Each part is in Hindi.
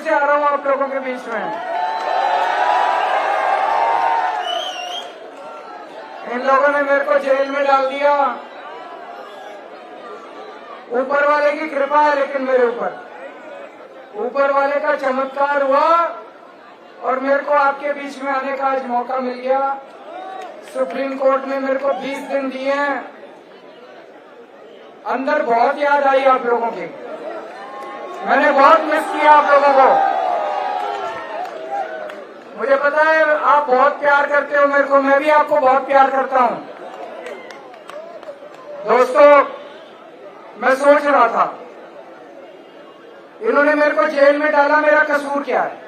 से आ रहा हूं आप लोगों के बीच में। इन लोगों ने मेरे को जेल में डाल दिया। ऊपर वाले की कृपा है, लेकिन मेरे ऊपर वाले का चमत्कार हुआ और मेरे को आपके बीच में आने का आज मौका मिल गया। सुप्रीम कोर्ट ने मेरे को 20 दिन दिए हैं। अंदर बहुत याद आई आप लोगों की, मैंने बहुत मिस किया आप लोगों को। मुझे पता है आप बहुत प्यार करते हो मेरे को, मैं भी आपको बहुत प्यार करता हूं। दोस्तों, मैं सोच रहा था इन्होंने मेरे को जेल में डाला, मेरा कसूर क्या है?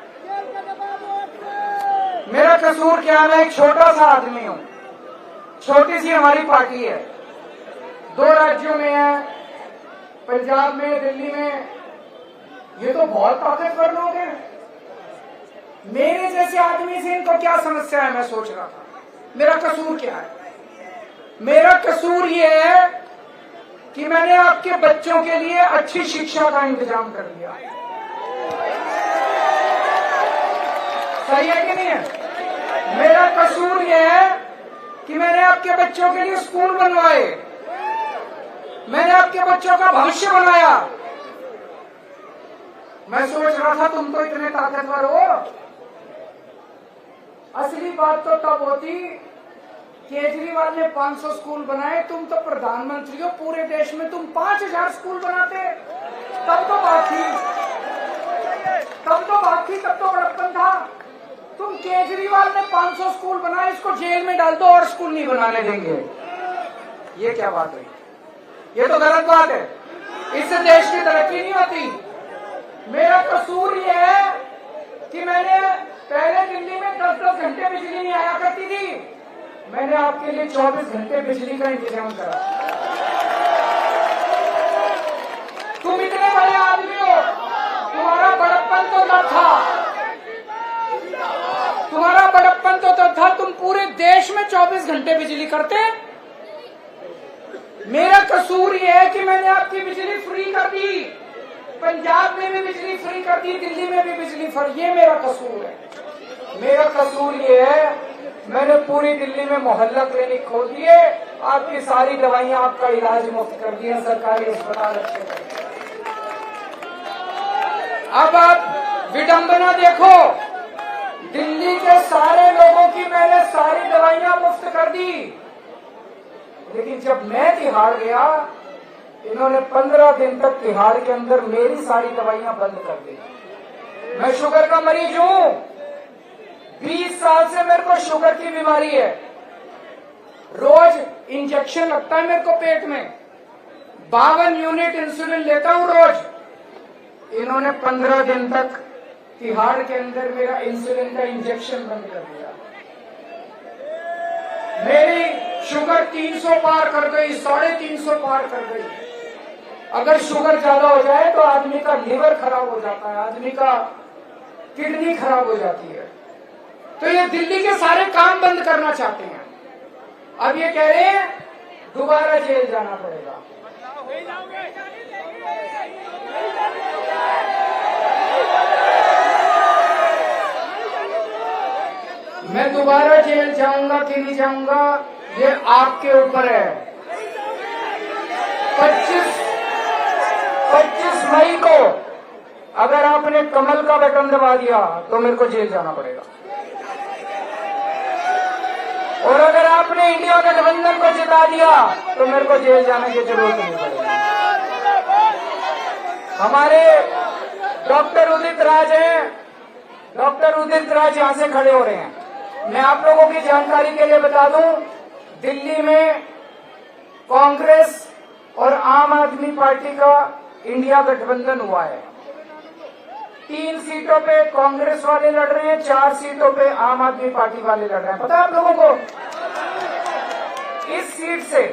मेरा कसूर क्या है? मैं एक छोटा सा आदमी हूं, छोटी सी हमारी पार्टी है, 2 राज्यों में है, पंजाब में, दिल्ली में। ये तो बहुत ताकतवर लोग हैं। मेरे जैसे आदमी से इनको क्या समस्या है? मैं सोच रहा था मेरा कसूर क्या है? मेरा कसूर ये है कि मैंने आपके बच्चों के लिए अच्छी शिक्षा का इंतजाम कर दिया। सही है कि नहीं है? मेरा कसूर ये है कि मैंने आपके बच्चों के लिए स्कूल बनवाए, मैंने आपके बच्चों का भविष्य बनाया। मैं सोच रहा था तुम तो इतने ताकतवर हो। असली बात तो तब होती केजरीवाल ने 500 स्कूल बनाए, तुम तो प्रधानमंत्री हो, पूरे देश में तुम 5000 स्कूल बनाते, तब तो बात थी, तब तो बड़प्पन था। तुम केजरीवाल ने 500 स्कूल बनाए, इसको जेल में डाल दो और स्कूल नहीं बनाने देंगे। ये क्या बात है? ये तो गलत बात है, इससे देश की तरक्की नहीं होती। मेरा कसूर ये है कि मैंने पहले दिल्ली में 10-10 घंटे बिजली नहीं आया करती थी, मैंने आपके लिए 24 घंटे बिजली का इंतजाम करा। तुम इतने बड़े आदमी हो, तुम्हारा बड़प्पन तो तब था, तुम्हारा बड़प्पन तो तब था, तुम पूरे देश में 24 घंटे बिजली करते। मेरा कसूर ये है कि मैंने आपकी बिजली फ्री कर दी, पंजाब में भी बिजली फ्री कर दी, दिल्ली में भी बिजली फ्री। ये मेरा कसूर है। मेरा कसूर ये है मैंने पूरी दिल्ली में मोहल्ला क्लिनिक खोल दिए, आपकी सारी दवाइयां, आपका इलाज मुफ्त कर दिया, सरकारी अस्पताल अच्छे कर दिए। अब आप विडंबना देखो, दिल्ली के सारे लोगों की मैंने सारी दवाइयां मुफ्त कर दी, लेकिन जब मैं तिहाड़ गया, इन्होंने 15 दिन तक तिहाड़ के अंदर मेरी सारी दवाइयां बंद कर दी। मैं शुगर का मरीज हूं, 20 साल से मेरे को शुगर की बीमारी है, रोज इंजेक्शन लगता है मेरे को पेट में, 52 यूनिट इंसुलिन लेता हूं रोज। इन्होंने 15 दिन तक तिहाड़ के अंदर मेरा इंसुलिन का इंजेक्शन बंद कर दिया। मेरी शुगर 300 पार कर गई, 350 पार कर गई। अगर शुगर ज्यादा हो जाए तो आदमी का लिवर खराब हो जाता है, आदमी का किडनी खराब हो जाती है। तो ये दिल्ली के सारे काम बंद करना चाहते हैं। अब ये कह रहे हैं दोबारा जेल जाना पड़ेगा। मैं दोबारा जेल जाऊंगा कि नहीं जाऊंगा ये आपके ऊपर है। 25 मई को अगर आपने कमल का बटन दबा दिया तो मेरे को जेल जाना पड़ेगा, और अगर आपने इंडिया गठबंधन को जिता दिया तो मेरे को जेल जाने की जरूरत नहीं पड़ेगी। हमारे डॉक्टर उदित राज हैं, डॉक्टर उदित राज यहां से खड़े हो रहे हैं। मैं आप लोगों की जानकारी के लिए बता दूं, दिल्ली में कांग्रेस और आम आदमी पार्टी का इंडिया गठबंधन हुआ है। 3 सीटों पे कांग्रेस वाले लड़ रहे हैं, 4 सीटों पे आम आदमी पार्टी वाले लड़ रहे हैं। पता है आप लोगों को? इस सीट से,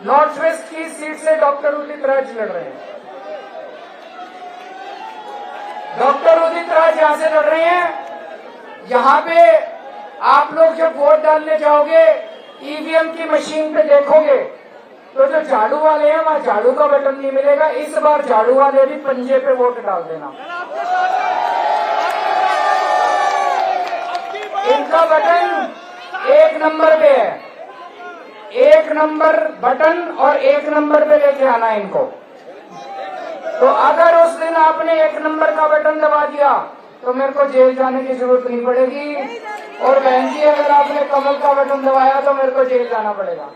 नॉर्थ वेस्ट की सीट से डॉक्टर उदित राज लड़ रहे हैं। डॉक्टर उदित राज यहां से लड़ रहे हैं। यहां पे आप लोग जब वोट डालने जाओगे, ईवीएम की मशीन पे देखोगे तो जो झाड़ू वाले हैं वहां झाड़ू का बटन नहीं मिलेगा। इस बार झाड़ू वाले भी पंजे पे वोट डाल देना। इनका बटन 1 नंबर पे है, 1 नंबर बटन और 1 नंबर पे लेके आना है इनको। तो अगर उस दिन आपने 1 नंबर का बटन दबा दिया तो मेरे को जेल जाने की जरूरत नहीं पड़ेगी, और बहन जी अगर आपने कमल का बटन दबाया तो मेरे को जेल जाना पड़ेगा।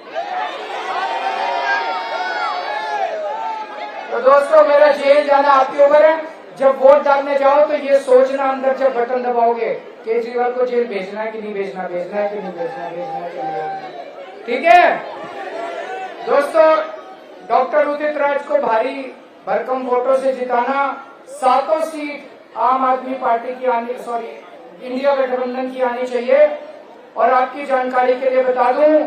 तो दोस्तों मेरा जेल जाना आपके ऊपर है। जब वोट डालने जाओ तो ये सोचना अंदर जब बटन दबाओगे केजरीवाल को जेल भेजना है कि नहीं भेजना, भेजना है कि नहीं भेजना, भेजना है कि नहीं भेजना। ठीक है दोस्तों, डॉक्टर उदित राज को भारी भरकम वोटों से जिताना, 7 सीट आम आदमी पार्टी की आनी, इंडिया गठबंधन की आनी चाहिए। और आपकी जानकारी के लिए बता दूं,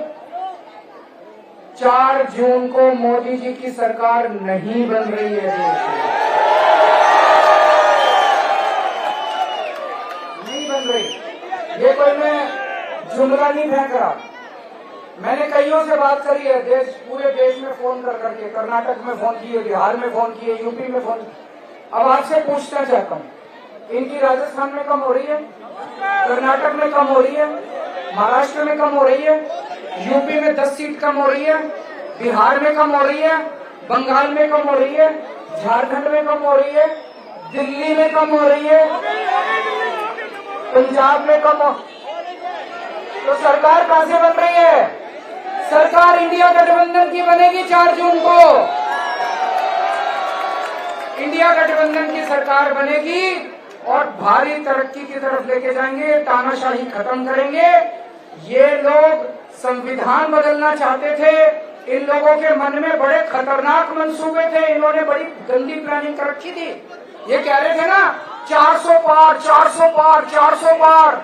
4 जून को मोदी जी की सरकार नहीं बन रही है देश में, नहीं बन रही। ये कोई मैं जुमला नहीं फेंक रहा, मैंने कईयों से बात करी है, पूरे देश में फोन कर करके, कर्नाटक में फोन किए, बिहार में फोन किए, यूपी में फोन। अब आपसे पूछना चाहता हूँ, इनकी राजस्थान में कम हो रही है, कर्नाटक में कम हो रही है, महाराष्ट्र में कम हो रही है, यूपी में 10 सीट कम हो रही है, बिहार में कम हो रही है, बंगाल में कम हो रही है, झारखंड में कम हो रही है, दिल्ली में कम हो रही है, पंजाब में कम हो। तो सरकार कहां से बन रही है? सरकार इंडिया गठबंधन की बनेगी 4 जून को। इंडिया गठबंधन की सरकार बनेगी और भारी तरक्की की तरफ लेके जाएंगे, तानाशाही खत्म करेंगे। ये लोग संविधान बदलना चाहते थे, इन लोगों के मन में बड़े खतरनाक मंसूबे थे, इन्होंने बड़ी गंदी प्लानिंग कर रखी थी। ये कह रहे थे ना 400 पार, 400 पार, 400 पार।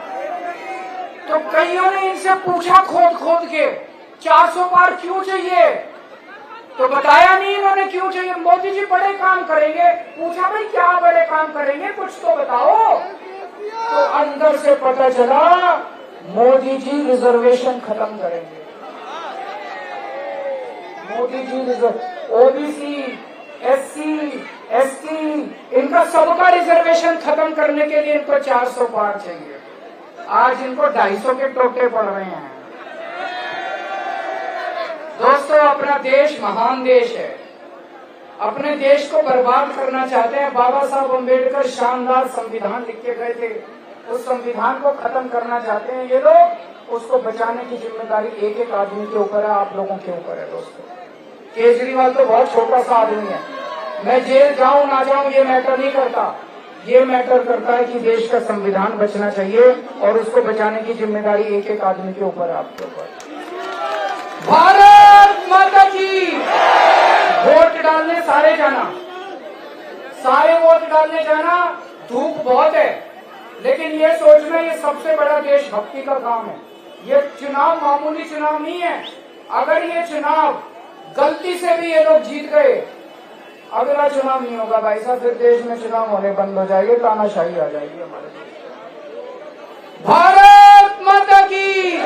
तो कईयों ने इनसे पूछा खोद खोद के 400 पार क्यों चाहिए, तो बताया नहीं इन्होंने क्यों चाहिए। मोदी जी बड़े काम करेंगे, पूछा भाई क्या बड़े काम करेंगे, कुछ तो बताओ। तो अंदर से पता चला मोदी जी रिजर्वेशन खत्म करेंगे। Modi ji OBC, SC, ST, इनका सबका रिजर्वेशन खत्म करने के लिए इनको 400 पार चाहिए। आज इनको 250 के टोटे पड़ रहे हैं। दोस्तों अपना देश महान देश है, अपने देश को बर्बाद करना चाहते हैं। बाबा साहब अम्बेडकर शानदार संविधान लिख के गए थे, उस संविधान को खत्म करना चाहते हैं ये लोग। उसको बचाने की जिम्मेदारी एक एक आदमी के ऊपर है, आप लोगों के ऊपर है। दोस्तों केजरीवाल तो बहुत छोटा सा आदमी है, मैं जेल जाऊं ना जाऊं ये मैटर नहीं करता, ये मैटर करता है कि देश का संविधान बचना चाहिए और उसको बचाने की जिम्मेदारी एक एक आदमी के ऊपर है, आपके ऊपर। भारत माता की। वोट डालने सारे जाना, सारे वोट डालने जाना। धूप बहुत है, लेकिन ये सोचना ये सबसे बड़ा देशभक्ति का काम है। ये चुनाव मामूली चुनाव नहीं है। अगर ये चुनाव गलती से भी ये लोग जीत गए, अगला चुनाव नहीं होगा भाई साहब, फिर देश में चुनाव होने बंद हो जाएंगे, तानाशाही आ जाएगी हमारे देश। भारत माता की।